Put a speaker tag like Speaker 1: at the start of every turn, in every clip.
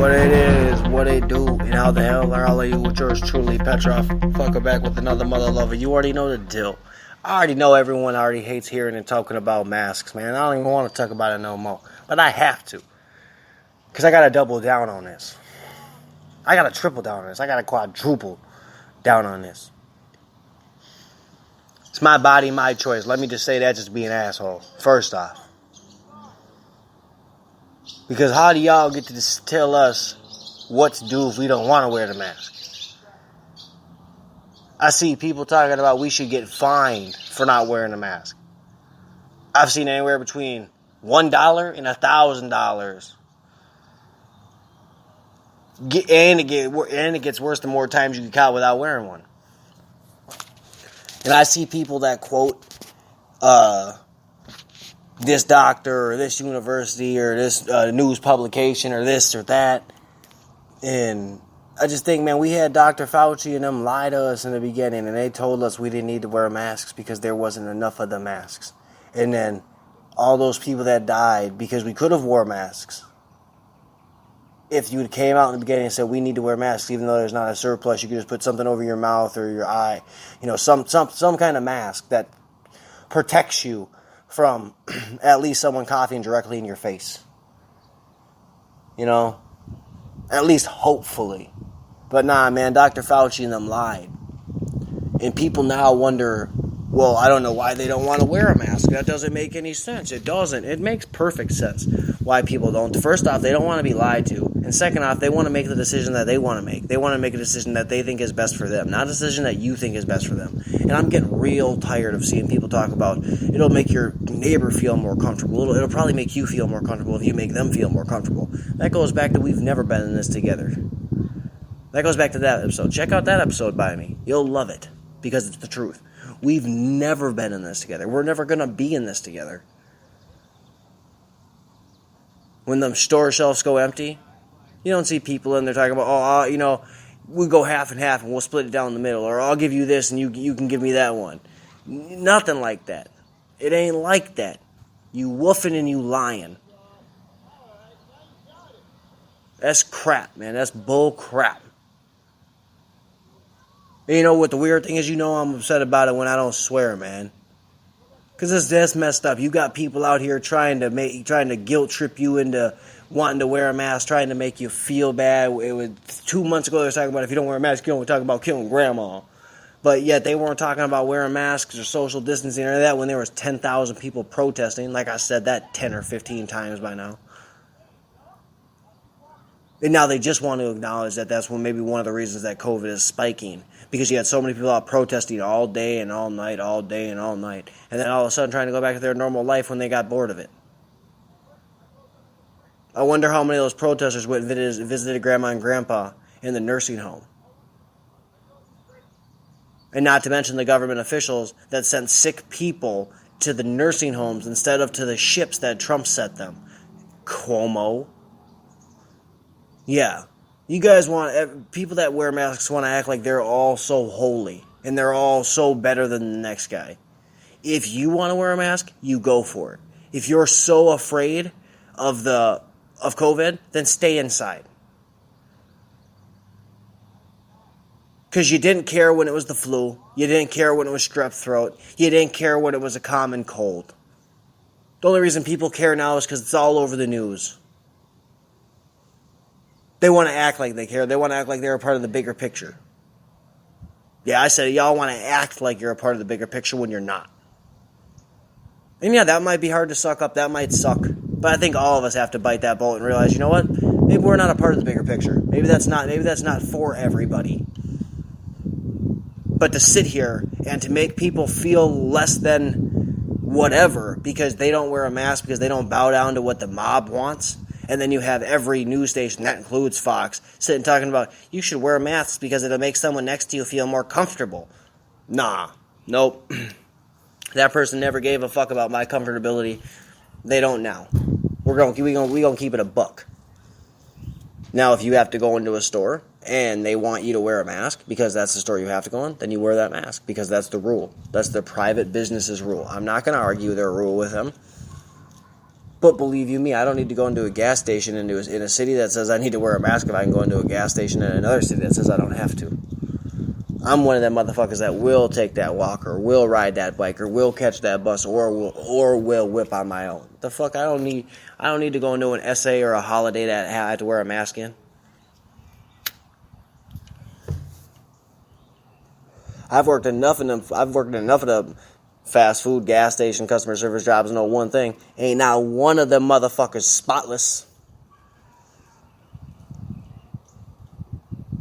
Speaker 1: what it is, what it do, and how the hell are all of you with yours truly, Petrov. Fucker back with another mother lover. You already know the deal. I already know everyone already hates hearing and talking about masks, man. I don't even want to talk about it no more. But I have to. Because I got to double down on this. I got to triple down on this. I got to quadruple down on this. It's my body, my choice. Let me just say that, just be an asshole. First off. Because how do y'all get to tell us what to do if we don't want to wear the mask? I see people talking about we should get fined for not wearing a mask. I've seen anywhere between $1 and $1,000. And it gets worse the more times you get caught without wearing one. And I see people that quote this doctor or this university or this news publication or this or that. And I just think, man, we had Dr. Fauci and them lie to us in the beginning, and they told us we didn't need to wear masks because there wasn't enough of the masks. And then all those people that died because we could have wore masks. If you came out in the beginning and said we need to wear masks, even though there's not a surplus, you could just put something over your mouth or your eye, some kind of mask that protects you from at least someone coughing directly in your face. At least hopefully. But nah, man, Dr. Fauci and them lied. And people now wonder, well, I don't know why they don't want to wear a mask. That doesn't make any sense. It doesn't. It makes perfect sense why people don't. First off, they don't want to be lied to. And second off, they want to make the decision that they want to make. They want to make a decision that they think is best for them, not a decision that you think is best for them. And I'm getting real tired of seeing people talk about it'll make your neighbor feel more comfortable. It'll probably make you feel more comfortable if you make them feel more comfortable. That goes back to we've never been in this together. That goes back to that episode. Check out that episode by me. You'll love it because it's the truth. We've never been in this together. We're never going to be in this together. When the store shelves go empty, you don't see people in there talking about, we go half and half and we'll split it down the middle. Or I'll give you this and you can give me that one. Nothing like that. It ain't like that. You woofing and you lying. That's crap, man. That's bull crap. And you know what the weird thing is? I'm upset about it when I don't swear, man. Because that's messed up. You got people out here trying to guilt trip you into wanting to wear a mask, trying to make you feel bad. 2 months ago they were talking about if you don't wear a mask, you don't talk about killing grandma. But yet they weren't talking about wearing masks or social distancing or that when there was 10,000 people protesting. Like I said that 10 or 15 times by now. And now they just want to acknowledge that that's maybe one of the reasons that COVID is spiking. Because you had so many people out protesting all day and all night, all day and all night. And then all of a sudden trying to go back to their normal life when they got bored of it. I wonder how many of those protesters went and visited Grandma and Grandpa in the nursing home. And not to mention the government officials that sent sick people to the nursing homes instead of to the ships that Trump sent them. Cuomo. Yeah, you guys people that wear masks want to act like they're all so holy and they're all so better than the next guy. If you want to wear a mask, you go for it. If you're so afraid of COVID, then stay inside. Because you didn't care when it was the flu. You didn't care when it was strep throat. You didn't care when it was a common cold. The only reason people care now is because it's all over the news. They want to act like they care. They want to act like they're a part of the bigger picture. Yeah, I said y'all want to act like you're a part of the bigger picture when you're not. And yeah, that might be hard to suck up. That might suck. But I think all of us have to bite that bullet and realize, you know what? Maybe we're not a part of the bigger picture. Maybe that's not for everybody. But to sit here and to make people feel less than whatever because they don't wear a mask, because they don't bow down to what the mob wants. And then you have every news station, that includes Fox, sitting talking about, you should wear masks because it'll make someone next to you feel more comfortable. Nah. Nope. That person never gave a fuck about my comfortability. They don't now. We're gonna keep it a buck. Now, if you have to go into a store and they want you to wear a mask because that's the store you have to go in, then you wear that mask because that's the rule. That's the private business's rule. I'm not going to argue their rule with them. But believe you me, I don't need to go into a gas station in a city that says I need to wear a mask if I can go into a gas station in another city that says I don't have to. I'm one of them motherfuckers that will take that walk or will ride that bike or will catch that bus or will whip on my own. The fuck, I don't need to go into an essay or a holiday that I have to wear a mask in. I've worked in enough of the fast food, gas station, customer service jobs to know one thing. Ain't not one of them motherfuckers spotless.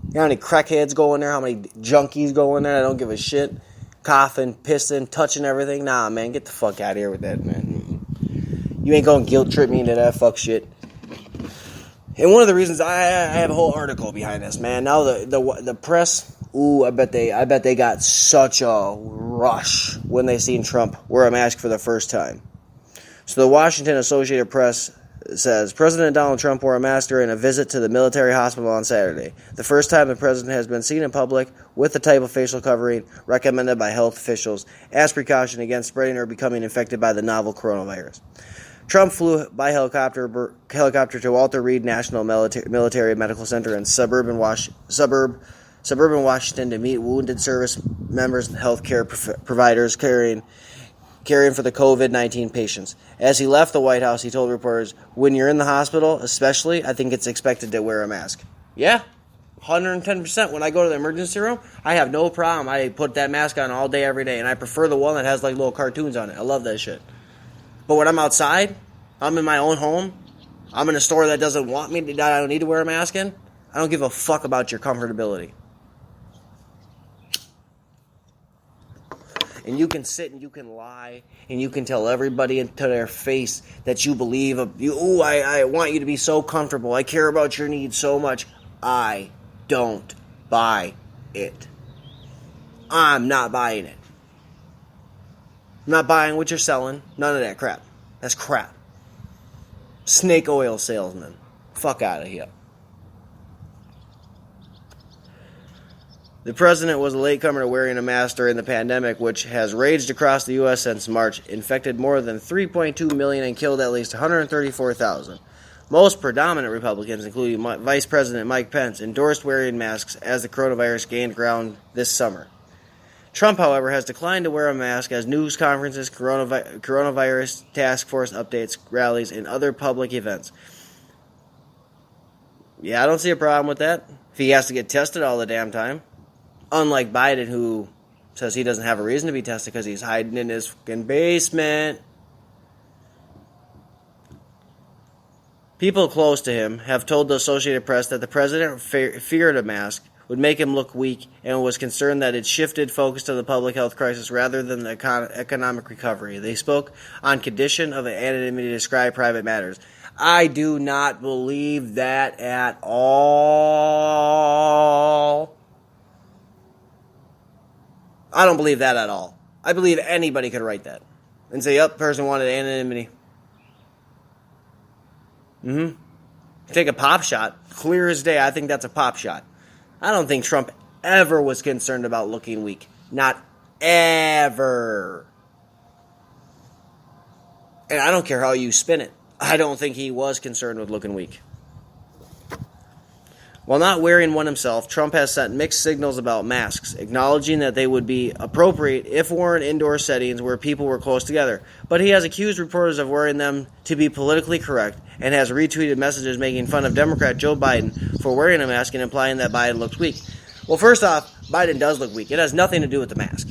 Speaker 1: You know how many crackheads go in there? How many junkies go in there? I don't give a shit. Coughing, pissing, touching everything. Nah, man, get the fuck out of here with that, man. You ain't gonna guilt trip me into that fuck shit. And one of the reasons I have a whole article behind this, man. Now the press, ooh, I bet they got such a rush when they seen Trump wear a mask for the first time. So the Washington Associated Press says, President Donald Trump wore a mask during a visit to the military hospital on Saturday, the first time the president has been seen in public with the type of facial covering recommended by health officials as precaution against spreading or becoming infected by the novel coronavirus. Trump flew by helicopter to Walter Reed National Military Medical Center in suburban Washington to meet wounded service members and healthcare providers caring for the COVID-19 patients. As he left the White House, he told reporters, when you're in the hospital, especially, I think it's expected to wear a mask. Yeah, 110%. When I go to the emergency room, I have no problem. I put that mask on all day, every day, and I prefer the one that has like little cartoons on it. I love that shit. But when I'm outside, I'm in my own home, I'm in a store that doesn't want me, that I don't need to wear a mask in, I don't give a fuck about your comfortability. And you can sit and you can lie and you can tell everybody to their face that you believe I want you to be so comfortable. I care about your needs so much. I don't buy it. I'm not buying it. I'm not buying what you're selling. None of that crap. That's crap. Snake oil salesman. Fuck out of here. The president was a latecomer to wearing a mask during the pandemic, which has raged across the U.S. since March, infected more than 3.2 million and killed at least 134,000. Most predominant Republicans, including Vice President Mike Pence, endorsed wearing masks as the coronavirus gained ground this summer. Trump, however, has declined to wear a mask as news conferences, coronavirus task force updates, rallies, and other public events. Yeah, I don't see a problem with that. If he has to get tested all the damn time. Unlike Biden, who says he doesn't have a reason to be tested because he's hiding in his fucking basement. People close to him have told the Associated Press that the president feared a mask would make him look weak and was concerned that it shifted focus to the public health crisis rather than the economic recovery. They spoke on condition of anonymity to describe private matters. I do not believe that at all. I don't believe that at all. I believe anybody could write that and say, yep, person wanted anonymity. Take a pop shot. Clear as day, I think that's a pop shot. I don't think Trump ever was concerned about looking weak. Not ever. And I don't care how you spin it. I don't think he was concerned with looking weak. While not wearing one himself, Trump has sent mixed signals about masks, acknowledging that they would be appropriate if worn in indoor settings where people were close together. But he has accused reporters of wearing them to be politically correct and has retweeted messages making fun of Democrat Joe Biden for wearing a mask and implying that Biden looks weak. Well, first off, Biden does look weak. It has nothing to do with the mask.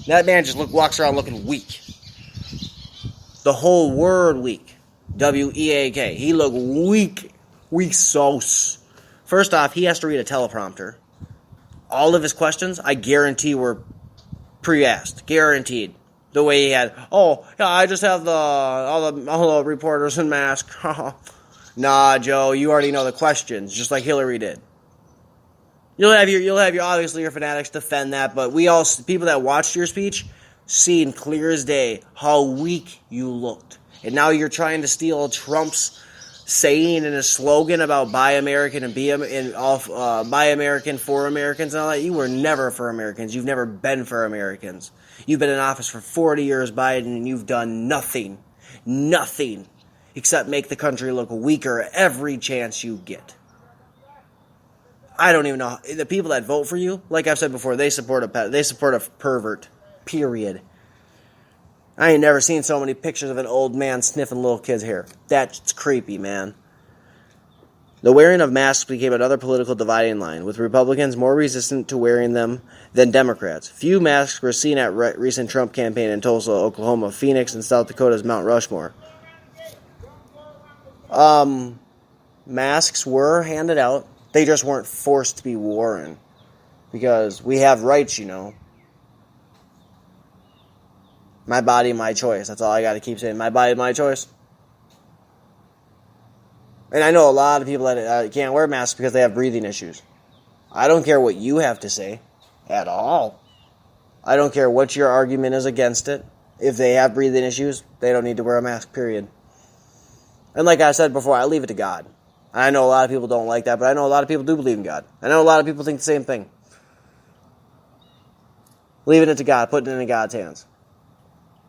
Speaker 1: That man just walks around looking weak. The whole word weak. W-E-A-K. He looked weak. Weak sauce. First off, he has to read a teleprompter. All of his questions, I guarantee, were pre-asked. Guaranteed. The way he had, I just have all the reporters in masks. Nah, Joe, you already know the questions, just like Hillary did. You'll have your obviously your fanatics defend that, but we all, people that watched your speech, seen clear as day how weak you looked. And now you're trying to steal Trump's saying and a slogan about buy American and buy American for Americans and all that. You were never for Americans. You've never been for Americans. You've been in office for 40 years, Biden, and you've done nothing. Nothing. except make the country look weaker every chance you get. I don't even know. The people that vote for you, like I've said before, they support a pervert, period. I ain't never seen so many pictures of an old man sniffing little kids' hair. That's creepy, man. The wearing of masks became another political dividing line, with Republicans more resistant to wearing them than Democrats. Few masks were seen at recent Trump campaign in Tulsa, Oklahoma, Phoenix, and South Dakota's Mount Rushmore. Masks were handed out. They just weren't forced to be worn. Because we have rights, you know. My body, my choice. That's all I got to keep saying. My body, my choice. And I know a lot of people that can't wear masks because they have breathing issues. I don't care what you have to say at all. I don't care what your argument is against it. If they have breathing issues, they don't need to wear a mask, period. And like I said before, I leave it to God. I know a lot of people don't like that, but I know a lot of people do believe in God. I know a lot of people think the same thing. Leaving it to God, putting it in God's hands.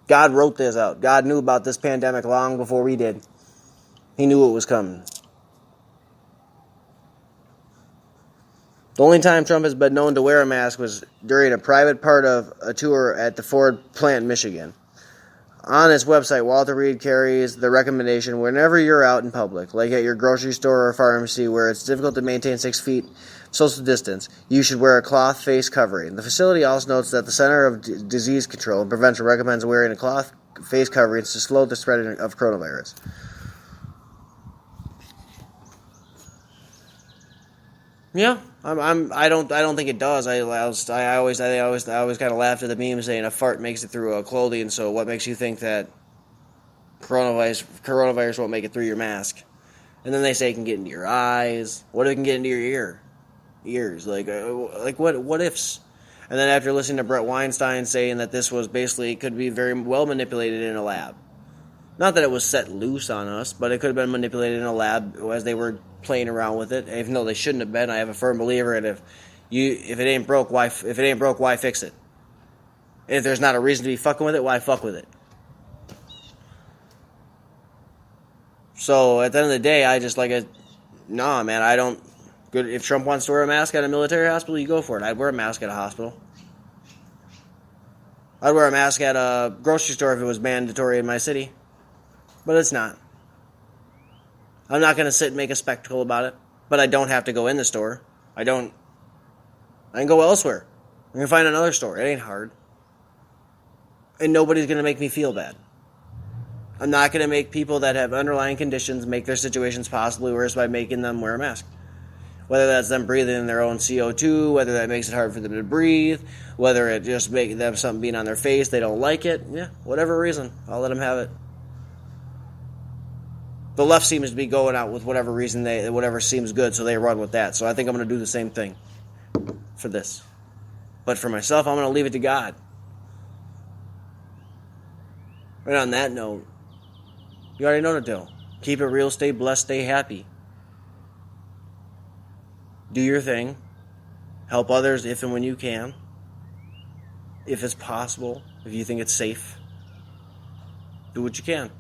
Speaker 1: God wrote this out. God knew about this pandemic long before we did. He knew it was coming. The only time Trump has been known to wear a mask was during a private part of a tour at the Ford plant in Michigan. On his website, Walter Reed carries the recommendation whenever you're out in public, like at your grocery store or pharmacy where it's difficult to maintain 6 feet social distance, you should wear a cloth face covering. The facility also notes that the Center of Disease Control and Prevention recommends wearing a cloth face covering to slow the spread of coronavirus. Yeah, I don't think it does. I always kind of laughed at the meme saying a fart makes it through clothing. So what makes you think that coronavirus won't make it through your mask? And then they say it can get into your eyes. What if it can get into your ears? Like what ifs? And then after listening to Brett Weinstein saying that this was basically could be very well manipulated in a lab. Not that it was set loose on us, but it could have been manipulated in a lab as they were playing around with it. Even though they shouldn't have been, I have a firm believer in if it ain't broke, why fix it? If there's not a reason to be fucking with it, why fuck with it? So at the end of the day, I just nah, man. I don't. Good. If Trump wants to wear a mask at a military hospital, you go for it. I'd wear a mask at a hospital. I'd wear a mask at a grocery store if it was mandatory in my city. But it's not. I'm not going to sit and make a spectacle about it. But I don't have to go in the store. I can go elsewhere. I can find another store. It ain't hard. And nobody's going to make me feel bad. I'm not going to make people that have underlying conditions make their situations possibly worse by making them wear a mask. Whether that's them breathing in their own CO2, whether that makes it hard for them to breathe, whether it just makes them something being on their face, they don't like it. Yeah, whatever reason, I'll let them have it. The left seems to be going out with whatever reason whatever seems good, so they run with that. So I think I'm going to do the same thing for this. But for myself, I'm going to leave it to God. And on that note, you already know the deal. Keep it real, stay blessed, stay happy. Do your thing. Help others if and when you can. If it's possible, if you think it's safe. Do what you can.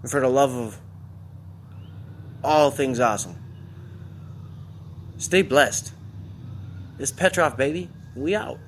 Speaker 1: And for the love of all things awesome, stay blessed. It's Petrov, baby. We out.